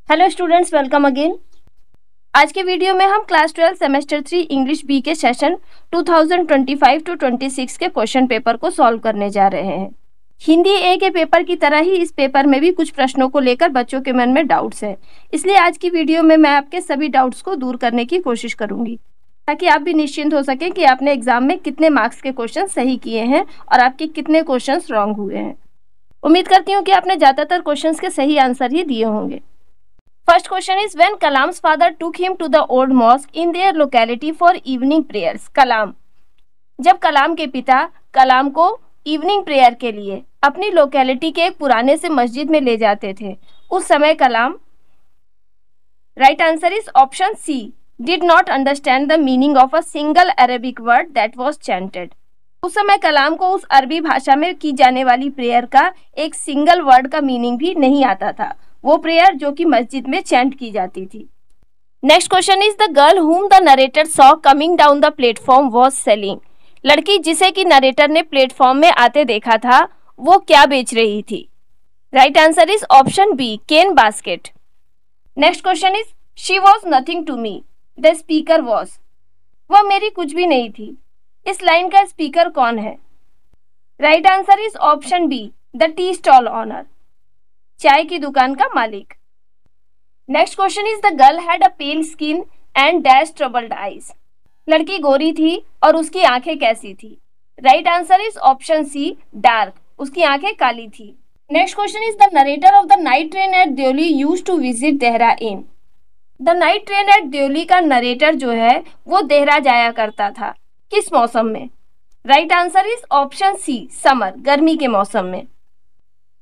Hello students, welcome again. आज के video में हम क्लास 12 सेमेस्टर 3 इंग्लिश बी के सेशन 2025 टू 26 के क्वेश्चन पेपर को सॉल्व करने जा रहे हैं। हिंदी ए के पेपर की तरह ही इस पेपर में भी कुछ प्रश्नों को लेकर बच्चों के मन में डाउट्स हैं, इसलिए आज की वीडियो में मैं आपके सभी डाउट्स को दूर करने की कोशिश करूंगी ताकि आप भी निश्चिंत हो सकें कि आपने एग्जाम में कितने मार्क्स के क्वेश्चन सही किए हैं और आपके कितने क्वेश्चन रॉन्ग हुए हैं। उम्मीद करती हूँ कि आपने ज़्यादातर क्वेश्चन के सही आंसर ही दिए होंगे। First question is when Kalam's father took him to the old mosque in their locality for evening prayers. कलाम, जब कलाम के पिता कलाम को इवनिंग प्रेयर के लिए अपनी लोकेलिटी के एक पुराने से मस्जिद में ले जाते थे, उस समय Kalam, right answer is option C, did not understand the meaning of a single Arabic word that was chanted. उस समय कलाम को उस अरबी भाषा में की जाने वाली प्रेयर का एक सिंगल वर्ड का मीनिंग भी नहीं आता था, वो प्रेयर जो कि मस्जिद में चैंट की जाती थी। Next question is the girl whom the narrator saw coming down the platform was selling. लड़की जिसे कि नरेटर ने प्लेटफॉर्म में आते देखा था, वो क्या बेच रही थी? Right answer is option B, cane basket. Next question is she was nothing to me, the speaker was. वह मेरी कुछ भी नहीं थी, इस लाइन का स्पीकर कौन है? Right answer is option B, the tea stall owner, चाय की दुकान का मालिक। Next question is the girl had a pale skin and dash troubled eyes. लड़की गोरी थी और उसकी आंखें कैसी थी? Right answer is option C, dark, उसकी आंखें काली थी। Next question is the narrator of the night train at Deoli used to visit Dehra in. The night train at Deoli का नरेटर जो है वो देहरा जाया करता था, किस मौसम में? Right answer is option C, summer, गर्मी के मौसम में।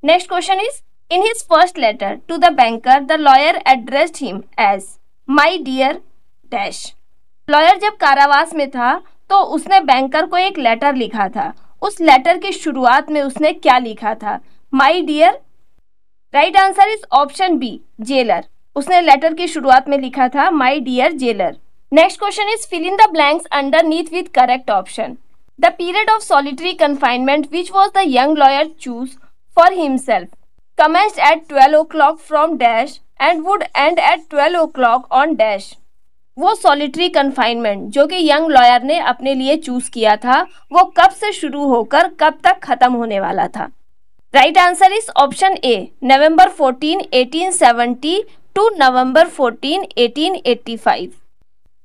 Next question is in his first letter to the banker, the lawyer addressed him as my dear dash. Lawyer जब कारावास में था तो उसने बैंकर को एक लेटर लिखा था। उस लेटर की शुरुआत में उसने क्या लिखा था? my dear, right answer is option B, jailer. उसने लेटर की शुरुआत में लिखा था my dear jailer. Next question is fill in the blanks underneath with correct option. The period of solitary confinement which was the young lawyer choose for himself commenced at 12 o'clock from dash and would end at 12 o'clock on dash. वो solitary confinement जो कि young lawyer ने अपने लिए choose किया था, वो कब से शुरू होकर कब तक खत्म होने वाला था? Right answer is option A, November 14, 1870 to November 14, 1885।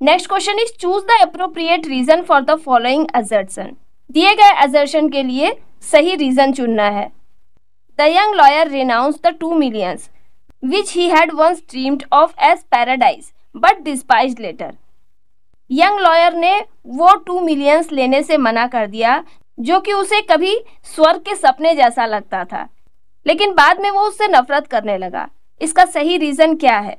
Next question is choose the appropriate reason for the following assertion. दिए गए असर्शन के लिए सही रीजन चुनना है। The young lawyer renounced the 2 millions which he had once dreamed of as paradise but despised later. Young lawyer ने वो 2 millions लेने से मना कर दिया जो कि उसे कभी स्वर्ग के सपने जैसा लगता था, लेकिन बाद में वो उससे नफरत करने लगा। इसका सही रीजन क्या है?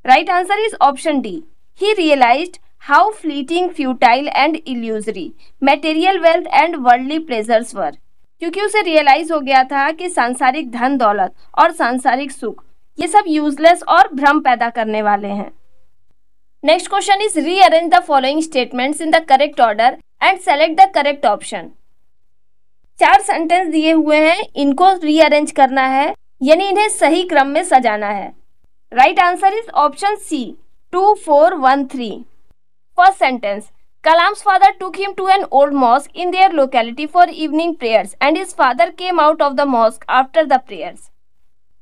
Right answer is option D, he realized how fleeting, futile and illusory material wealth and worldly pleasures were. क्योंकि उसे रियलाइज हो गया था कि सांसारिक धन दौलत और सांसारिक सुख ये सब यूजलेस और भ्रम पैदा करने वाले हैं। Next question is rearrange the following statements in the correct order and select the correct option. 4 sentence दिए हुए हैं, इनको रीअरेंज करना है, यानी इन्हें सही क्रम में सजाना है। Right answer is option C, 2, 4, 1, 3। First sentence, Kalam's father took him to an old mosque in their locality for evening prayers and his father came out of the mosque after the prayers.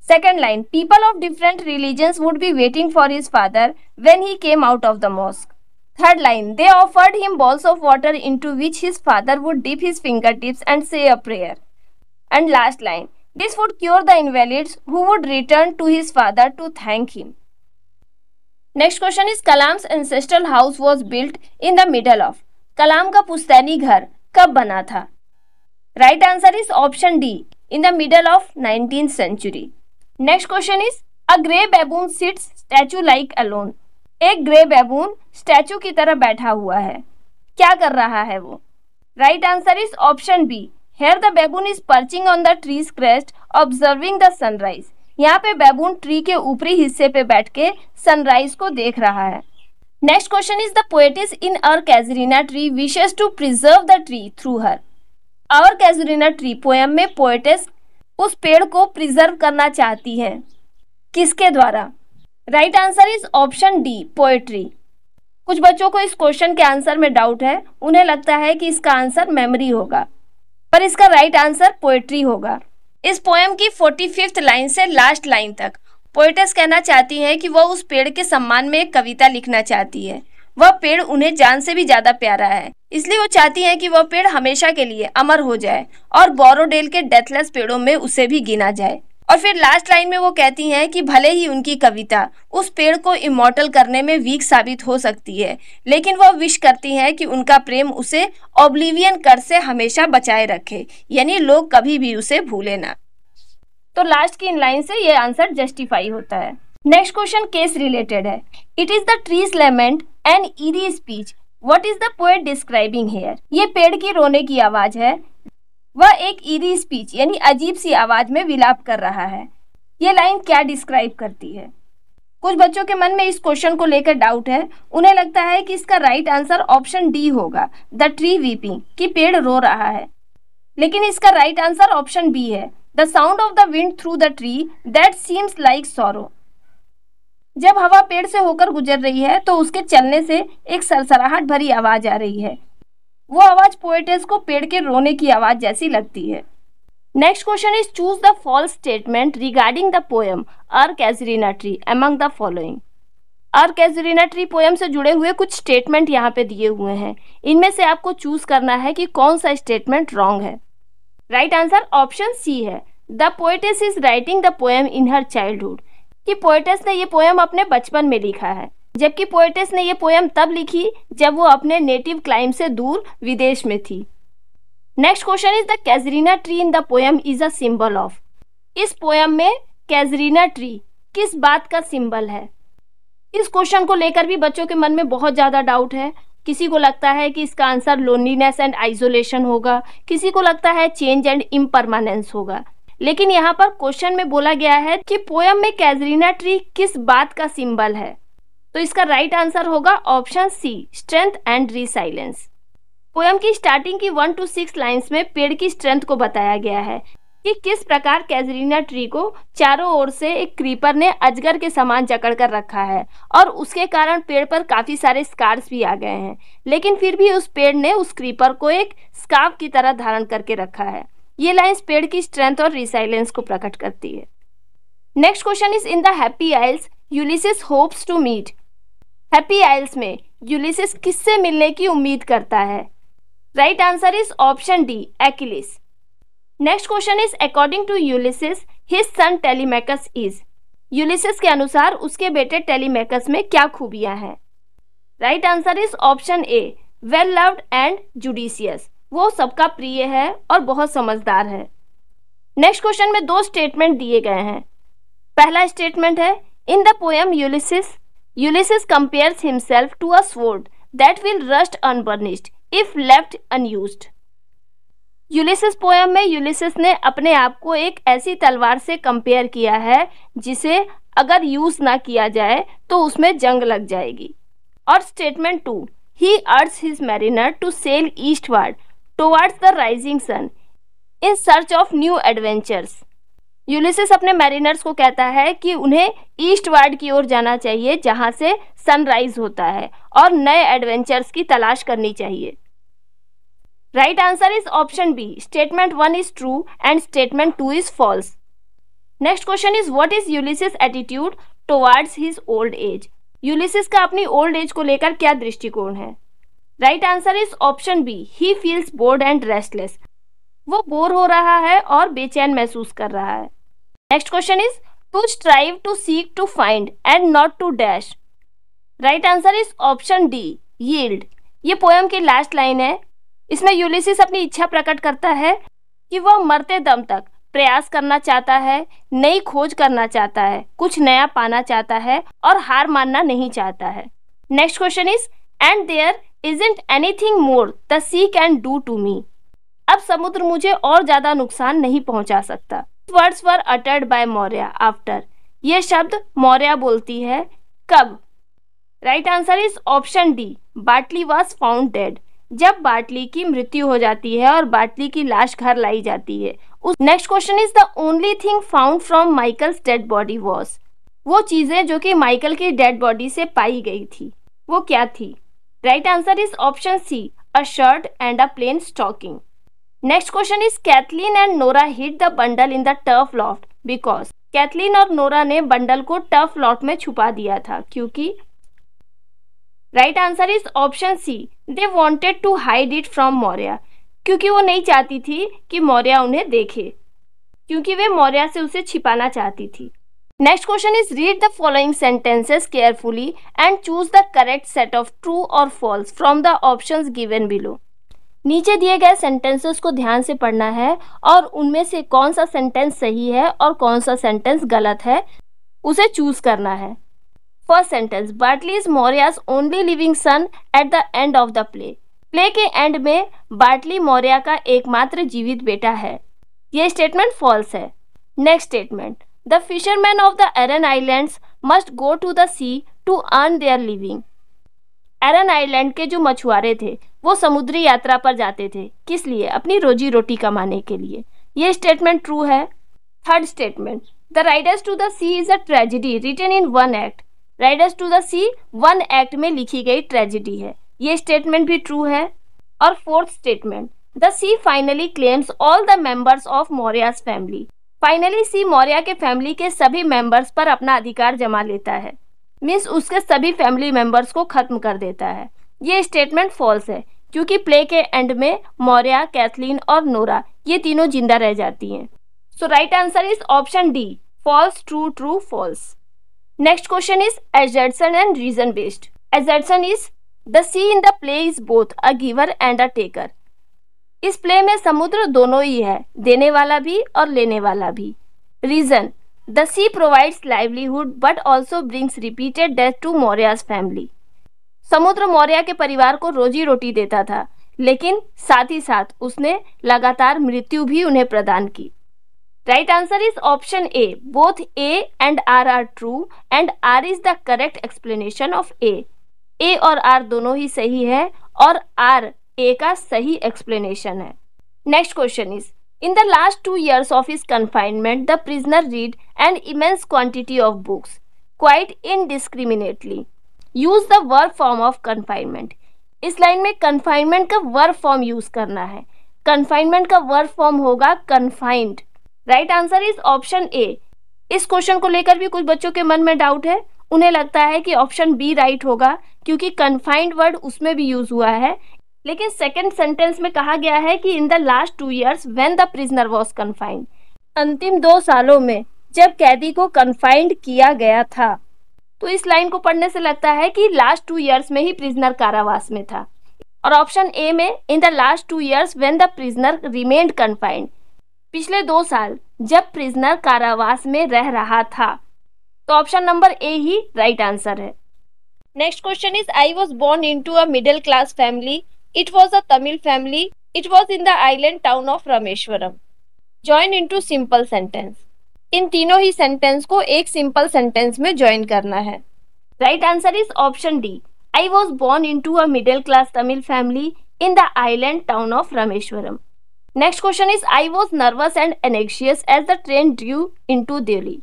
Second line, people of different religions would be waiting for his father when he came out of the mosque. Third line, they offered him bowls of water into which his father would dip his fingertips and say a prayer. And last line, this would cure the invalids who would return to his father to thank him. Next question is Kalam's ancestral house was built in the middle of. Kalam का पुश्तैनी घर कब बना था? Right answer is option D, in the middle of 19th century. Next question is a grey baboon sits statue like alone. एक grey baboon statue की तरह बैठा हुआ है, क्या कर रहा है वो? Right answer is option B, here the baboon is perching on the trees crest observing the sunrise. यहाँ पे बैबून ट्री के ऊपरी हिस्से पे बैठ के सनराइज को देख रहा है। Next question is the poetess in our casuarina tree wishes to preserve the tree through her. Our casuarina tree poem में पोएटिस उस पेड़ को प्रिजर्व करना चाहती है, किसके द्वारा? Right answer is option D, poetry. कुछ बच्चों को इस क्वेश्चन के आंसर में डाउट है, उन्हें लगता है कि इसका आंसर मेमोरी होगा, पर इसका राइट आंसर पोएट्री होगा। इस पोएम की 45th लाइन से लास्ट लाइन तक पोएटेस कहना चाहती है कि वह उस पेड़ के सम्मान में एक कविता लिखना चाहती है। वह पेड़ उन्हें जान से भी ज्यादा प्यारा है, इसलिए वो चाहती है कि वह पेड़ हमेशा के लिए अमर हो जाए और बोरोडेल के डेथलेस पेड़ों में उसे भी गिना जाए। और फिर लास्ट लाइन में वो कहती हैं कि भले ही उनकी कविता उस पेड़ को इमॉर्टल करने में वीक साबित हो सकती है, लेकिन वह विश करती हैं कि उनका प्रेम उसे ऑब्लिवियन कर से हमेशा बचाए रखे, यानी लोग कभी भी उसे भूले ना। तो लास्ट की इन लाइन से ये आंसर जस्टिफाई होता है। नेक्स्ट क्वेश्चन केस रिलेटेड है। It is the trees lament and eerie speech, what is the poet describing here. ये पेड़ की रोने की आवाज है, वह एक ईरी स्पीच यानी अजीब सी आवाज में विलाप कर रहा है। ये लाइन क्या डिस्क्राइब करती है? कुछ बच्चों के मन में इस क्वेश्चन को लेकर डाउट है, उन्हें लगता है कि इसका राइट आंसर ऑप्शन डी होगा, द ट्री वीपिंग, कि पेड़ रो रहा है। लेकिन इसका राइट आंसर ऑप्शन बी है, the sound of the wind through the tree that seems like sorrow. जब हवा पेड़ से होकर गुजर रही है तो उसके चलने से एक सरसराहट भरी आवाज आ रही है। वो आवाज पोएटेस को पेड़ के रोने की आवाज जैसी लगती है। Next question is choose the false statement regarding the poem our casuarina tree among the following. Our casuarina tree poem से जुड़े हुए कुछ स्टेटमेंट यहाँ पे दिए हुए हैं, इनमें से आपको चूज करना है कि कौन सा स्टेटमेंट रॉन्ग है। राइट आंसर ऑप्शन सी है, the poetess is writing the poem in her childhood, कि पोएटेस ने ये पोएम अपने बचपन में लिखा है, जबकि पोएटेस ने ये पोएम तब लिखी जब वो अपने नेटिव क्लाइम से दूर विदेश में थी। Next question is the casuarina tree in the poem is a symbol of. इस पोएम में कैजुरीना ट्री किस बात का सिंबल है? इस क्वेश्चन को लेकर भी बच्चों के मन में बहुत ज्यादा डाउट है। किसी को लगता है कि इसका आंसर लोनलीनेस एंड आइसोलेशन होगा, किसी को लगता है चेंज एंड इम्परमानेंस होगा। लेकिन यहाँ पर क्वेश्चन में बोला गया है कि पोएम में कैजुरीना ट्री किस बात का सिंबल है, तो इसका राइट आंसर होगा option C, strength and resilience. Poem की स्टार्टिंग की 1 to 6 लाइंस में पेड़ की स्ट्रेंथ को बताया गया है कि किस प्रकार कैजुरीना ट्री को चारों ओर से एक क्रीपर ने अजगर के समान जकड़ कर रखा है और उसके कारण पेड़ पर काफी सारे स्कार्स भी आ गए हैं, लेकिन फिर भी उस पेड़ ने उस क्रीपर को एक स्कार्फ की तरह धारण करके रखा है। ये लाइंस पेड़ की स्ट्रेंथ और रिसाइलेंस को प्रकट करती है। Next question is in the happy isles Ulysses hopes to meet. Happy isles में यूलिसिस किससे मिलने की उम्मीद करता है? Right answer is option D, Achilles. Next question is according to Ulysses his son Telemachus is. Ulysses के अनुसार उसके बेटे टेलीमैकस में क्या खूबियां हैं? Right answer is option A, well loved and judicious. वो सबका प्रिय है और बहुत समझदार है। नेक्स्ट क्वेश्चन में 2 स्टेटमेंट दिए गए हैं। पहला स्टेटमेंट है, in the poem Ulysses compares himself to a sword that will rust unburnished if left unused. Ulysses poem में यूलिसिस ने अपने आप को एक ऐसी तलवार से कंपेयर किया है जिसे अगर यूज ना किया जाए तो उसमें जंग लग जाएगी। और statement 2, he urge his mariner to sail eastward towards the rising sun in search of new adventures. Ulysses अपने मैरिनर्स को कहता है कि उन्हें ईस्टवर्ड की ओर जाना चाहिए जहां से सनराइज होता है और नए एडवेंचर्स की तलाश करनी चाहिए। Right answer is option B, statement 1 is true and statement 2 is false. Next question is what is Ulysses attitude towards his old age. Ulysses का अपनी ओल्ड एज को लेकर क्या दृष्टिकोण है? Right answer is option B, he feels bored and restless. वो bore हो रहा है और बेचैन महसूस कर रहा है। Next question is to strive to seek to find and not to dash. Right answer is option D, yield. ये पोएम की लास्ट लाइन है। इसमें यूलिसिस अपनी इच्छा प्रकट करता है कि वह मरते दम तक प्रयास करना चाहता है, नई खोज करना चाहता है, कुछ नया पाना चाहता है और हार मानना नहीं चाहता है। Next question is and there isn't anything more the sea can do to me. अब समुद्र मुझे और ज्यादा नुकसान नहीं पहुंचा सकता। Words were uttered by Maurya after. ये शब्द मौर्या बोलती है कब? Right answer is option D, Bartley was found dead. जब बाटली की मृत्यु हो जाती है और बाटली की लाश घर लाई जाती है। Next question is the only thing found from Michael's dead body was. वो चीजें जो कि माइकल की डेड बॉडी से पाई गई थी वो क्या थी? Right answer is option C, a shirt and a plain stocking. Next question is Kathleen and Nora hid the bundle in the turf loft because. Kathleen और नोरा ने बंडल को टर्फ लॉफ्ट में छुपा दिया था क्योंकि। Right answer is option C, they wanted to hide it from Maurya, क्योंकि वो नहीं चाहती थी कि मौर्य उन्हें देखे, क्योंकि वे मौर्य से उसे छिपाना चाहती थी। Next question is read the following sentences carefully and choose the correct set of true और false from the options given below. नीचे दिए गए सेंटेंसेस को ध्यान से पढ़ना है और उनमें से कौन सा सेंटेंस सही है और कौन सा सेंटेंस गलत है उसे चूज करना है। First sentence, Bartley is Maurya's only living son at the end of the play. Play के एंड में बार्टली मौर्य का एकमात्र जीवित बेटा है। यह स्टेटमेंट फॉल्स है। Next statement, the fisherman of the Aran islands must go to the sea to earn their living. Aran island के जो मछुआरे थे वो समुद्री यात्रा पर जाते थे, किस लिए? अपनी रोजी रोटी कमाने के लिए। ये स्टेटमेंट ट्रू है। Third statement, the riders to the sea is a tragedy written in one act. Riders to the sea one act में लिखी गई ट्रेजेडी है। ये स्टेटमेंट भी ट्रू है। और fourth statement, the sea finally claims all the members of Maurya's family. Finally sea Maurya के family के सभी मेंबर्स पर अपना अधिकार जमा लेता है, मीन्स उसके सभी फैमिली मेंबर्स को खत्म कर देता है। ये स्टेटमेंट फॉल्स है क्योंकि प्ले के एंड में मौर्य, कैथलीन और नोरा ये तीनों जिंदा रह जाती हैं। So right answer is option D, false, true, true, false. Next question is assertion and reason based. assertion is the sea in the play is both a giver and a taker. इस play में समुद्र दोनों ही है, देने वाला भी और लेने वाला भी। Reason, the sea provides livelihood but also brings repeated death to Maurya's family. समुद्र मौर्य के परिवार को रोजी रोटी देता था, लेकिन साथ ही साथ उसने लगातार मृत्यु भी उन्हें प्रदान की। Right answer is option A, both A and R are true and R is the correct explanation of A. A और आर दोनों ही सही है और आर ए का सही एक्सप्लेनेशन है। Next question is, in the last 2 years of his confinement, the prisoner read an immense quantity of books, quite indiscriminately. Use the verb form of confinement. इस line में confinement का verb form use करना है। confinement का verb form होगा confined. Right answer is option A. इस question को लेकर भी कुछ बच्चों के मन में डाउट है। उन्हें लगता है कि ऑप्शन बी राइट होगा क्योंकि confined वर्ड उसमें भी यूज हुआ है, लेकिन सेकेंड सेंटेंस में कहा गया है कि in the last 2 years when the prisoner was confined. अंतिम 2 सालों में जब कैदी को कन्फाइंड किया गया था। तो इस लाइन को पढ़ने से लगता है कि लास्ट 2 years में ही प्रिजनर कारावास में था। और ऑप्शन ए में in the last 2 years when the prisoner remained confined, पिछले 2 साल जब प्रिजनर कारावास में रह रहा था। तो ऑप्शन नंबर ए ही राइट आंसर है। Next question is, I was born into a middle class family. It was a Tamil family. It was in the island town of Rameshwaram. Join into simple sentence. इन तीनों ही sentence को एक simple sentence में join करना है। Right answer is option D, I was born into a middle class Tamil family in the island town of Rameshwaram. Next question is, I was nervous and anxious as the train drew into Delhi.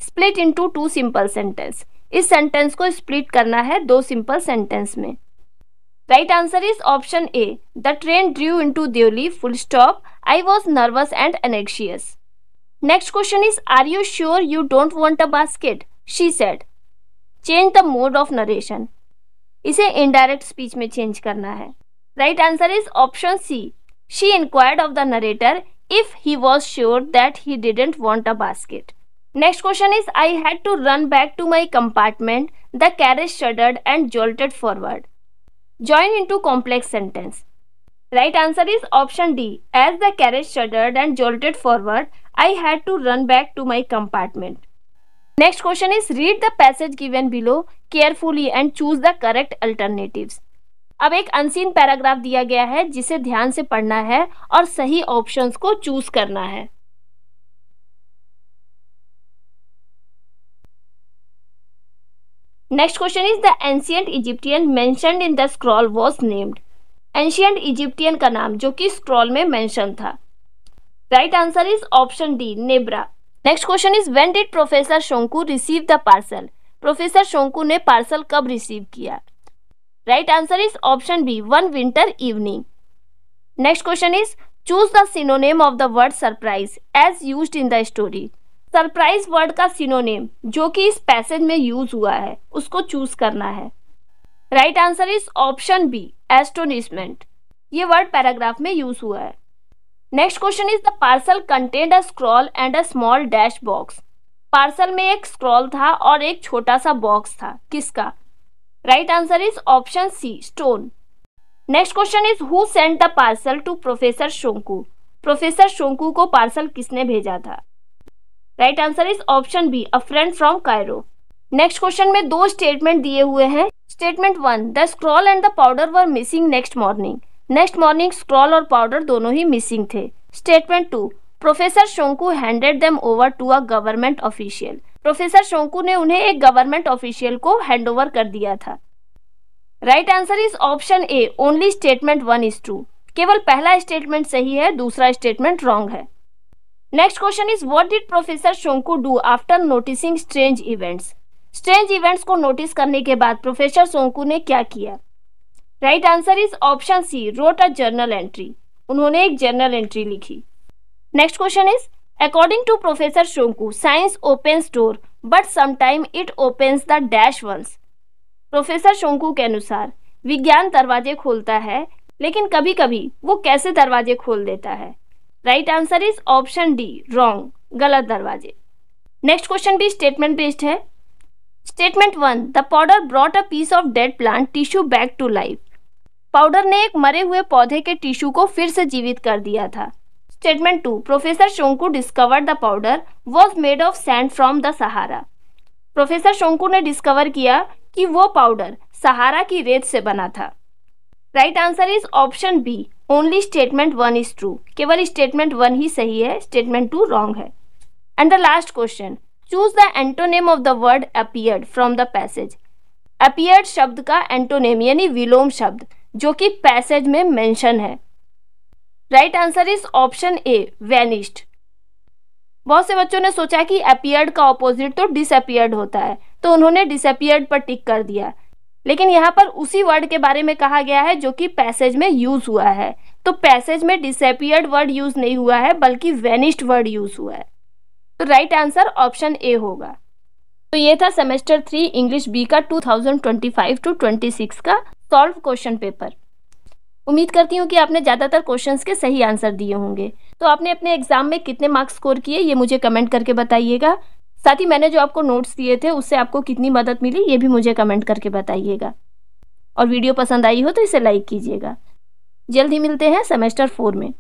Split into 2 simple sentence. इस sentence को split करना है 2 simple sentence में। Right answer is option A. The train drew into Delhi, full stop. I was nervous and anxious. Next question is, are you sure you don't want a basket? She said. Change the mode of narration. इसे indirect speech में change करना है। Right answer is option C. She inquired of the narrator if he was sure that he didn't want a basket. Next question is, I had to run back to my compartment. The carriage shuddered and jolted forward. Join into complex sentence. Right answer is option D. As the carriage shuddered and jolted forward, I had to run back to my compartment. Next question is, read the passage given below carefully and choose the correct alternatives. अब एक unseen paragraph दिया गया है जिसे ध्यान से पढ़ना है और सही ऑप्शंस को चूज करना है। Next question is, the ancient Egyptian mentioned in the scroll was named. Ancient Egyptian का नाम जो कि स्क्रॉल में मेंशन था। Right answer is option D, Nebra. Next question is when did professor Shonku receive the parcel? Professor Shonku ने parcel कब receive किया? Right answer is option B, one winter evening. Next question is choose the synonym of the word surprise as used in the story. Surprise word का synonym जो कि इस passage में use हुआ है उसको चूज करना है। Right answer is option B, astonishment. ये वर्ड पैराग्राफ में यूज हुआ है। Next question is the parcel contained a scroll and a small dash box. Parcel में एक स्क्रॉल था और एक छोटा सा बॉक्स था, किसका? Right answer is option C, stone. Next question is who sent the parcel to professor Shonku. Professor Shonku को पार्सल किसने भेजा था? Right answer is option B, a friend from Cairo. Next question में दो स्टेटमेंट दिए हुए हैं। Statement 1, the scroll and the powder were missing next morning. Next morning scroll और पाउडर दोनों ही मिसिंग थे। Statement 2, professor Shonku handed them over to a government official. Professor Shonku ने उन्हें एक गवर्नमेंट ऑफिशियल को हैंड ओवर कर दिया था। Right answer is option A, only statement 1 is true. केवल पहला स्टेटमेंट सही है, दूसरा स्टेटमेंट रॉन्ग है। Next question is what did professor Shonku do after noticing strange events. Strange events को नोटिस करने के बाद प्रोफेसर शोंकू ने क्या किया? Right answer is option C, wrote a journal entry. उन्होंने एक जर्नल एंट्री लिखी। Next question is according to professor Shonku science opens door but sometime it opens the dash ones. Professor Shonku के अनुसार विज्ञान दरवाजे खोलता है लेकिन कभी कभी वो कैसे दरवाजे खोल देता है? Right answer is option D, wrong, गलत दरवाजे। नेक्स्ट क्वेश्चन भी स्टेटमेंट बेस्ड है। Statement 1, the powder brought a piece of dead plant tissue back to life. Powder ने एक मरे हुए पौधे के टिश्यू को फिर से जीवित कर दिया था। Statement 2, professor Shonku discovered the powder was made of sand from the Sahara. Professor Shonku ने डिस्कवर किया कि वो पाउडर सहारा की रेत से बना था। Right answer is option B, only statement 1 is true. केवल स्टेटमेंट 1 ही सही है, स्टेटमेंट 2 रॉन्ग है। And the last question, choose the antonym of the word appeared from the passage. Appeared शब्द का एंटोनिम यानी विलोम शब्द जो कि पैसेज में मेंशन है। Right answer is option A, vanished. बहुत से बच्चों ने सोचा कि अपीयर्ड का ऑपोजिट तो डिसअपीयर्ड होता है, तो उन्होंने डिसअपीयर्ड पर टिक कर दिया। लेकिन यहाँ पर उसी वर्ड के बारे में कहा गया है जो कि पैसेज में यूज हुआ है, तो पैसेज में डिसअपीयर्ड वर्ड यूज नहीं हुआ है बल्कि वैनिश्ड वर्ड यूज हुआ है। तो राइट आंसर ऑप्शन ए होगा। तो ये था सेमेस्टर 3 इंग्लिश बी का 2025 टू 26 का सॉल्व क्वेश्चन पेपर। उम्मीद करती हूँ कि आपने ज़्यादातर क्वेश्चंस के सही आंसर दिए होंगे। तो आपने अपने एग्जाम में कितने मार्क्स स्कोर किए ये मुझे कमेंट करके बताइएगा। साथ ही मैंने जो आपको नोट्स दिए थे उससे आपको कितनी मदद मिली ये भी मुझे कमेंट करके बताइएगा। और वीडियो पसंद आई हो तो इसे लाइक कीजिएगा। जल्द ही मिलते हैं सेमेस्टर 4 में।